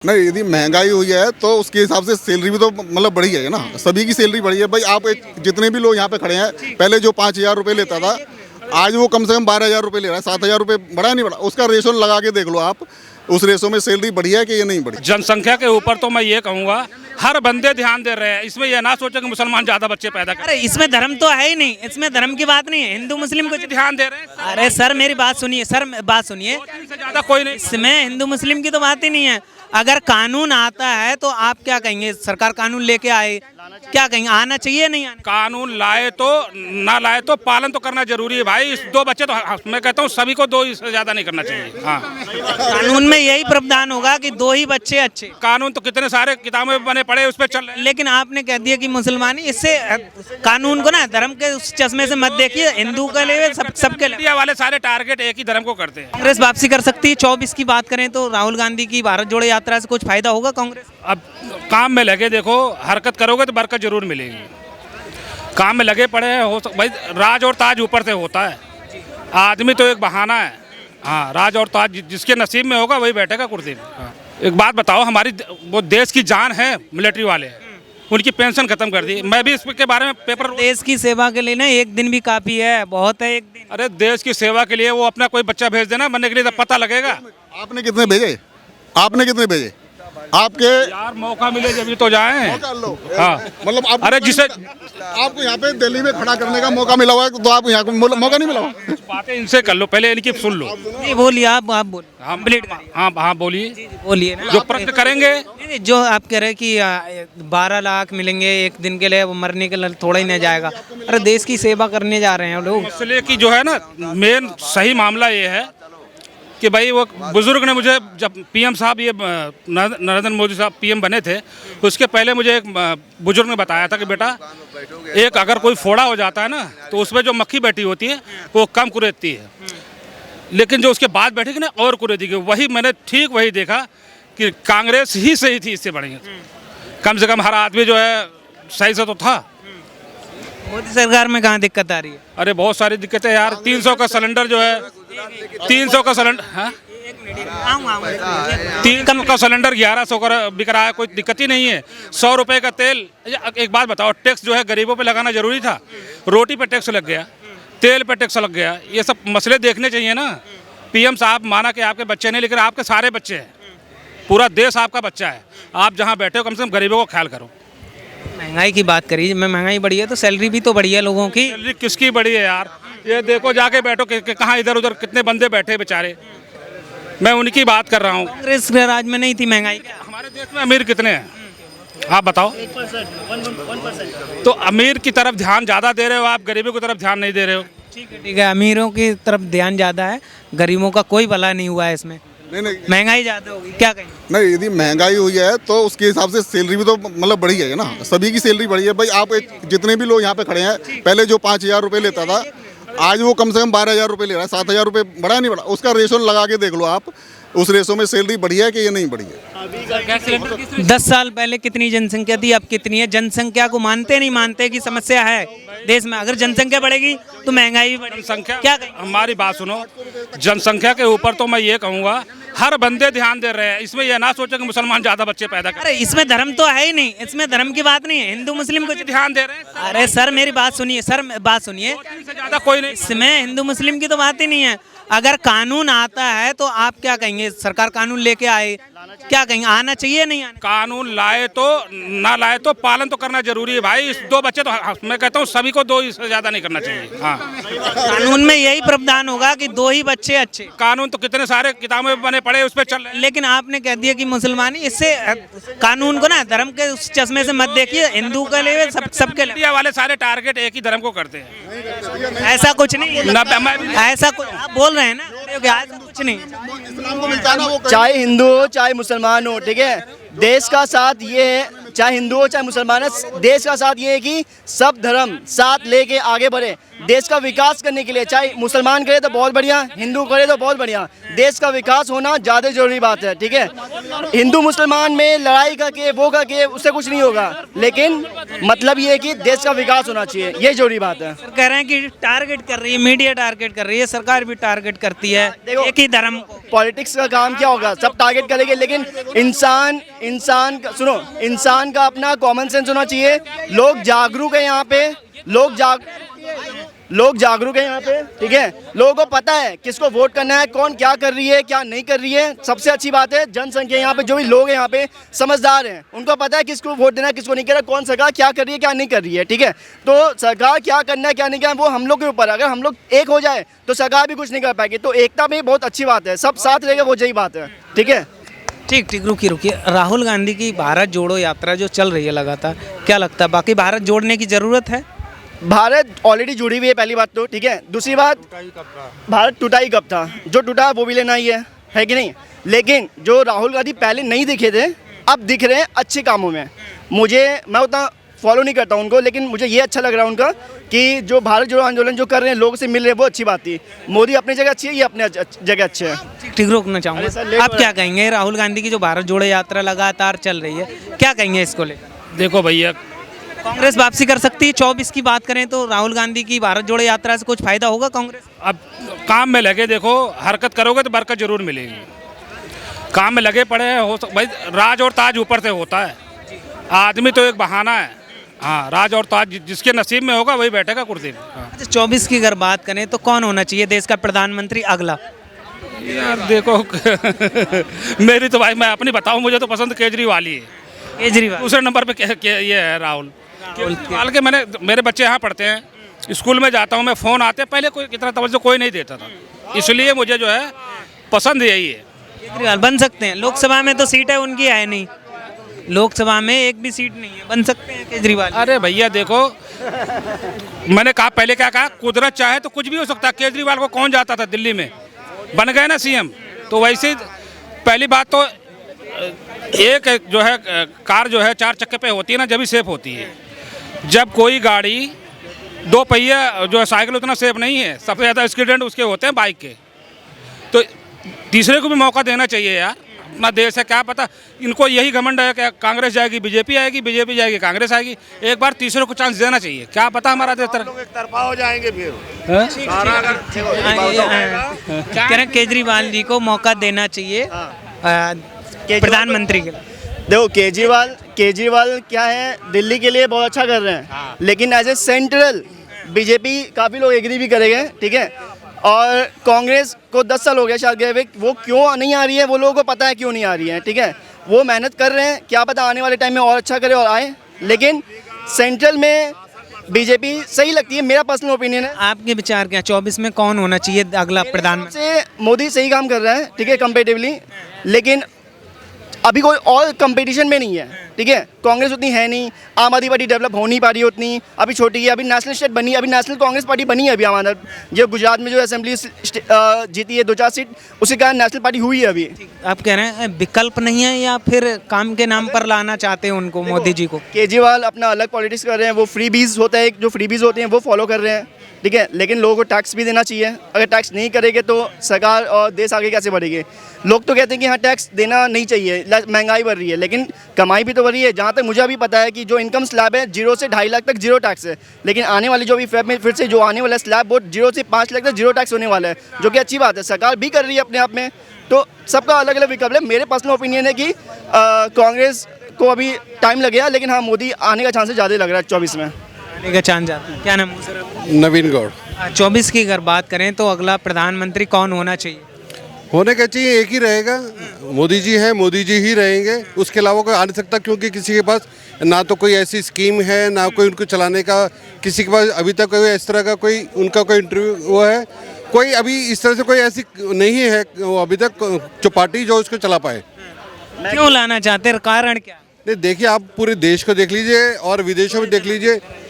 नहीं, यदि महंगाई हुई है तो उसके हिसाब से सैलरी भी तो मतलब बढ़ी है ना। सभी की सैलरी बढ़ी है भाई। आप जितने भी लोग यहाँ पे खड़े हैं, पहले जो 5,000 रुपये लेता था, आज वो कम से कम 12,000 रुपये ले रहा है। 7,000 रुपये बढ़ा नहीं बढ़ा, उसका रेशो लगा के देख लो आप, उस रेशो में सैलरी बढ़ी है कि ये नहीं बढ़ी। जनसंख्या के ऊपर तो मैं ये कहूँगा हर बंदे ध्यान दे रहे हैं। इसमें यह ना सोचे कि मुसलमान ज्यादा बच्चे पैदा करें। अरे इसमें धर्म तो है ही नहीं, इसमें धर्म की बात नहीं है। हिंदू मुस्लिम को ध्यान दे रहे हैं। अरे सर मेरी बात सुनिए, सर बात सुनिए, से ज्यादा कोई नहीं। इसमें हिंदू मुस्लिम की तो बात ही नहीं है। अगर कानून आता है तो आप क्या कहेंगे? सरकार कानून लेके आए, क्या कहेंगे? आना चाहिए नहीं आना? कानून लाए तो ना लाए तो पालन तो करना जरूरी है भाई। दो बच्चे तो मैं कहता हूँ सभी को दो, इससे ज्यादा नहीं करना चाहिए। हाँ, कानून में यही प्रावधान होगा कि 2 ही बच्चे अच्छे। कानून तो कितने सारे किताबों में बने पड़े, उस पर चल। लेकिन आपने कह दिया कि मुसलमानी, इससे कानून को ना धर्म के उस चश्मे से मत देखिए। हिंदू के लिए सबके लिए इंडिया वाले सारे टारगेट एक ही धर्म को करते हैं। कांग्रेस वापसी कर सकती है 24 की बात करें तो। राहुल गांधी की भारत जोड़ो यात्रा से कुछ फायदा होगा कांग्रेस? अब काम में लगे, देखो हरकत करोगे तो बरकत जरूर मिलेगी। काम में लगे पड़े हैं हो भाई। राज और ताज ऊपर से होता है, आदमी तो एक बहाना है। हाँ, राज और ताज जिसके नसीब में होगा वही बैठेगा कुर्सी में। हाँ। एक बात बताओ, हमारी वो देश की जान है मिलिट्री वाले, उनकी पेंशन खत्म कर दी। मैं भी इसके बारे में पेपर। देश की सेवा के लिए ना एक दिन भी काफी है, बहुत है एक दिन। अरे देश की सेवा के लिए वो अपना कोई बच्चा भेज देना बनने के लिए, तब पता लगेगा। आपने कितने भेजे? आपने कितने भेजे? आपके यार मौका मिले जब तो जाएं। हाँ, मतलब आप, अरे जिसे आपको यहाँ पे दिल्ली में खड़ा करने का मौका मिला हुआ है तो आप यहाँ को मौका नहीं मिला हुआ? बातें इनसे कर लो, पहले इनकी सुन लो। नहीं बोलिए, आप बोलिए। हाँ हाँ बोलिए, बोलिए ना। जो प्रश्न करेंगे। नहीं, जो आप कह रहे हैं कि 12 लाख मिलेंगे एक दिन के लिए, वो मरने के लिए थोड़ा ही नहीं जाएगा। अरे देश की सेवा करने जा रहे हैं लोग। इसलिए कि जो है ना, मेन सही मामला ये है कि भाई वो बुजुर्ग ने मुझे, जब पीएम साहब ये नरेंद्र मोदी साहब पीएम बने थे, उसके पहले मुझे एक बुजुर्ग ने बताया था कि बेटा एक अगर कोई फोड़ा हो जाता है ना तो उसमें जो मक्खी बैठी होती है वो कम कुरेदती है, लेकिन जो उसके बाद बैठेगी ना और कुरेदेगी। वही मैंने ठीक वही देखा कि कांग्रेस ही सही थी, इससे बढ़िया। कम से कम हर आदमी जो है सही से तो था। मोदी सरकार में कहाँ दिक्कत आ रही है? अरे बहुत सारी दिक्कतें यार। 300 का सिलेंडर जो है, 300 का सिलेंडर, हाँ 300 का सिलेंडर 1100 का बिक रहा है, कोई दिक्कत ही नहीं है। 100 रुपए का तेल। एक बात बताओ, टैक्स जो है गरीबों पे लगाना जरूरी था? रोटी पे टैक्स लग गया, तेल पे टैक्स लग गया। ये सब मसले देखने चाहिए ना। पीएम साहब माना कि आपके बच्चे नहीं, लेकिन आपके सारे बच्चे हैं, पूरा देश आपका बच्चा है। आप जहाँ बैठे हो कम से कम गरीबों का ख्याल करो। महंगाई की बात करिए, मैं महंगाई बढ़ी है तो सैलरी भी तो बढ़ी है लोगों की। सैलरी किसकी बढ़ी है यार? ये देखो जाके बैठो कहाँ इधर उधर कितने बंदे बैठे बेचारे, मैं उनकी बात कर रहा हूँ। कांग्रेस के राज में नहीं थी महंगाई? हमारे देश में अमीर कितने हैं आप बताओ? 1% तो अमीर की तरफ ध्यान ज़्यादा दे रहे हो आप, गरीबों की तरफ ध्यान नहीं दे रहे हो। ठीक है, अमीरों की तरफ ध्यान ज़्यादा है, गरीबों का कोई भला नहीं हुआ है इसमें। नहीं, महंगाई ज़्यादा होगी, क्या कहेंगे? नहीं, यदि महंगाई हुई है तो उसके हिसाब से सैलरी भी तो मतलब बढ़ी है ना। सभी की सैलरी बढ़ी है भाई। आप जितने भी लोग यहाँ पे खड़े हैं, पहले जो 5,000 रुपये लेता था, आज वो कम से कम 12,000 रुपये ले रहा है। 7,000 रुपये बढ़ा नहीं बढ़ा, उसका रेशो लगा के देख लो आप, उस रेशो में सैलरी बढ़ी है कि ये नहीं बढ़ी है। 10 साल पहले कितनी जनसंख्या थी, अब कितनी है? जनसंख्या को मानते नहीं मानते कि समस्या है देश में। अगर जनसंख्या बढ़ेगी तो महंगाई भी बढ़ेगी। जनसंख्या, क्या कहेंगे? हमारी बात सुनो, जनसंख्या के ऊपर तो मैं ये कहूँगा हर बंदे ध्यान दे रहे हैं। इसमें यह ना सोचे कि मुसलमान ज्यादा बच्चे पैदा करें। अरे इसमें धर्म तो है ही नहीं, इसमें धर्म की बात नहीं है। हिंदू मुस्लिम को ध्यान दे रहे हैं। अरे सर मेरी बात सुनिए, सर बात सुनिए, से ज्यादा कोई नहीं। इसमें हिंदू मुस्लिम की तो बात ही नहीं है। अगर कानून आता है तो आप क्या कहेंगे? सरकार कानून लेके आए, क्या कहेंगे? आना चाहिए नहीं आना? कानून लाए तो ना लाए तो पालन तो करना जरूरी है भाई। दो बच्चे तो मैं कहता हूँ सभी को दो, इससे ज्यादा नहीं करना चाहिए। हाँ, कानून में यही प्रावधान होगा कि 2 ही बच्चे अच्छे। कानून तो कितने सारे किताबों में बने पड़े, उस पर चल। लेकिन आपने कह दिया कि मुसलमानी, इससे कानून को ना धर्म के उस चश्मे से मत देखिए। हिंदू के लिए सबके लिए। इंडिया वाले सारे टारगेट एक ही धर्म को करते हैं। ऐसा कुछ नहीं, ऐसा कुछ आप बोल रहे हैं ना, कुछ नहीं। चाहे हिंदू हो चाहे मुसलमान हो, ठीक है, देश का साथ ये है, चाहे हिंदू हो चाहे मुसलमान है, देश का साथ ये है कि सब धर्म साथ लेके आगे बढ़े देश का विकास करने के लिए। चाहे मुसलमान करे तो बहुत बढ़िया, हिंदू करे तो बहुत बढ़िया, देश का विकास होना ज़्यादा जरूरी बात है। ठीक है, हिंदू मुसलमान में लड़ाई करके वो करके उससे कुछ नहीं होगा, लेकिन मतलब ये है कि देश का विकास होना चाहिए, ये जरूरी बात है। कह रहे हैं कि टारगेट कर रही है, मीडिया टारगेट कर रही है, सरकार भी टारगेट करती है एक ही धर्म को। पॉलिटिक्स का काम क्या होगा, सब टारगेट करेंगे, लेकिन इंसान का अपना कॉमन सेंस होना चाहिए। लोग जागरूक है यहाँ पे, लोग जागरूक है यहाँ पे, ठीक है। लोगों को पता है किसको वोट करना है, कौन क्या कर रही है क्या नहीं कर रही है। सबसे अच्छी बात है जनसंख्या यहाँ पे जो भी लोग हैं यहाँ पे समझदार हैं, उनको पता है किसको वोट देना है किसको नहीं करना, कौन सरकार क्या कर रही है क्या नहीं कर रही है, ठीक है। तो सरकार क्या करना है क्या नहीं करना वो हम लोग के ऊपर, अगर हम लोग एक हो जाए तो सरकार भी कुछ नहीं कर पाएगी। तो एकता में बहुत अच्छी बात है, सब साथ रहेगा वो यही बात है, ठीक है। ठीक, रुकिए। राहुल गांधी की भारत जोड़ो यात्रा जो चल रही है लगातार, क्या लगता है बाकी भारत जोड़ने की ज़रूरत है? भारत ऑलरेडी जुड़ी हुई है, पहली बात तो, ठीक है। दूसरी बात, भारत टूटा ही कब था, जो टूटा वो भी लेना ही है कि नहीं। लेकिन जो राहुल गांधी पहले नहीं दिखे थे अब दिख रहे हैं अच्छे कामों में। मैं उतना फॉलो नहीं करता उनको, लेकिन मुझे ये अच्छा लग रहा है उनका कि जो भारत जोड़ो आंदोलन जो कर रहे हैं लोगों से मिल रहे हैं वो अच्छी बात थी। मोदी अपनी जगह अच्छी है, ये अपने जगह अच्छे है। ठीक, रोकना चाहूँगा। आप क्या कहेंगे राहुल गांधी की जो भारत जोड़ो यात्रा लगातार चल रही है, क्या कहेंगे इसको लेकर? देखो भैया, कांग्रेस वापसी कर सकती है 24 की बात करें तो राहुल गांधी की भारत जोड़ो यात्रा से कुछ फायदा होगा कांग्रेस? अब काम में लगे, देखो हरकत करोगे तो बरकत जरूर मिलेगी। काम में लगे पड़े हैं, भाई राज और ताज ऊपर से होता है, आदमी तो एक बहाना है। हाँ, राज और ताज जिसके नसीब में होगा वही बैठेगा कुर्सी में। हाँ। अच्छा, 24 की अगर बात करें तो कौन होना चाहिए देश का प्रधानमंत्री अगला? यार देखो मेरी तो भाई मैं अपनी बताऊं, मुझे तो पसंद केजरीवाल ही है। केजरीवाल दूसरे नंबर पे ये है राहुल। केजरीवाल के मेरे बच्चे यहाँ पढ़ते हैं, स्कूल में जाता हूँ मैं, फ़ोन आते पहले कोई इतना तवज्जो कोई नहीं देता था, इसलिए मुझे जो है पसंद यही है। केजरीवाल बन सकते हैं, लोकसभा में तो सीट है उनकी है नहीं, लोकसभा में एक भी सीट नहीं है, बन सकते हैं केजरीवाल। अरे भैया देखो, मैंने कहा पहले क्या कहा, कुदरत चाहे तो कुछ भी हो सकता है। केजरीवाल को कौन जाता था दिल्ली में, बन गए ना सीएम। तो वैसे पहली बात तो एक जो है कार जो है 4 चक्के पे होती है ना, जब भी सेफ होती है। जब कोई गाड़ी 2 पहिया जो है साइकिल उतना सेफ नहीं है, सबसे ज़्यादा एक्सीडेंट उसके होते हैं बाइक के। तो तीसरे को भी मौका देना चाहिए यार, अपना देश है, क्या पता इनको यही घमंड है कि कांग्रेस जाएगी बीजेपी आएगी, बीजेपी जाएगी कांग्रेस आएगी। एक बार तीसरे को चांस देना चाहिए, क्या पता हमारा देश तरफा हो जाएंगे फिर। कह रहे हैं केजरीवाल जी को मौका देना चाहिए प्रधानमंत्री के लिए। देखो केजरीवाल क्या है, दिल्ली के लिए बहुत अच्छा कर रहे हैं, लेकिन एज ए सेंट्रल बीजेपी काफ़ी लोग एग्री भी करेंगे, ठीक है। और कांग्रेस को 10 साल हो गया शायद गए हुए, वो क्यों नहीं आ रही है वो लोगों को पता है क्यों नहीं आ रही है, ठीक है। वो मेहनत कर रहे हैं, क्या पता आने वाले टाइम में और अच्छा करे और आए, लेकिन सेंट्रल में बीजेपी सही लगती है, मेरा पर्सनल ओपिनियन है। आपके विचार क्या, 24 में कौन होना चाहिए अगला प्रधानमंत्री? से मोदी सही काम कर रहा है, ठीक है, कंपेरेटिवली, लेकिन अभी कोई और कंपटीशन में नहीं है, ठीक है। कांग्रेस उतनी है नहीं, आम आदमी पार्टी डेवलप हो नहीं पा रही उतनी, अभी छोटी है, अभी नेशनल स्टेट बनी है, अभी नेशनल कांग्रेस पार्टी बनी है अभी हमारा, जो गुजरात में जो असेंबली जीती है 2-4 सीट, उसके कारण नेशनल पार्टी हुई है अभी। आप कह रहे हैं विकल्प नहीं है या फिर काम के नाम पर लाना चाहते हैं उनको, मोदी जी को? केजरीवाल अपना अलग पॉलिटिक्स कर रहे हैं, वो फ्रीबीज होता है, जो फ्रीबीज होते हैं वो फॉलो कर रहे हैं, ठीक है। लेकिन लोगों को टैक्स भी देना चाहिए, अगर टैक्स नहीं करेंगे तो सरकार और देश आगे कैसे बढ़ेंगे। लोग तो कहते हैं कि हाँ टैक्स देना नहीं चाहिए, महंगाई बढ़ रही है, लेकिन कमाई भी तो बढ़ रही है। जहाँ तक मुझे अभी पता है कि जो इनकम स्लैब है 0 से 2.5 लाख तक 0 टैक्स है, लेकिन आने वाली जो भी फेब में फिर से जो आने वाला स्लैब वो 0 से 5 लाख तक 0 टैक्स होने वाला है, जो कि अच्छी बात है, सरकार भी कर रही है अपने आप में। तो सबका अलग अलग विकल्प है। मेरे पर्सनल ओपिनियन है कि कांग्रेस को अभी टाइम लगेगा, लेकिन हाँ मोदी आने का चांसेस ज़्यादा लग रहा है 24 में। आने का चांस ज़्यादा। क्या नाम है सर? नवीन गौड़। 24 की अगर बात करें तो अगला प्रधानमंत्री कौन होना चाहिए? होने का चाहिए एक ही रहेगा, मोदी जी है, मोदी जी ही रहेंगे, उसके अलावा कोई आ नहीं सकता, क्योंकि किसी के पास ना तो कोई ऐसी स्कीम है, ना कोई उनको चलाने का किसी के पास अभी तक कोई इस तरह का कोई उनका कोई इंटरव्यू वो है, कोई अभी इस तरह से कोई ऐसी नहीं है अभी तक जो पार्टी जो उसको चला पाए। क्यों लाना चाहते हैं, कारण क्या? देखिए आप पूरे देश को देख लीजिए और विदेशों में देख लीजिए,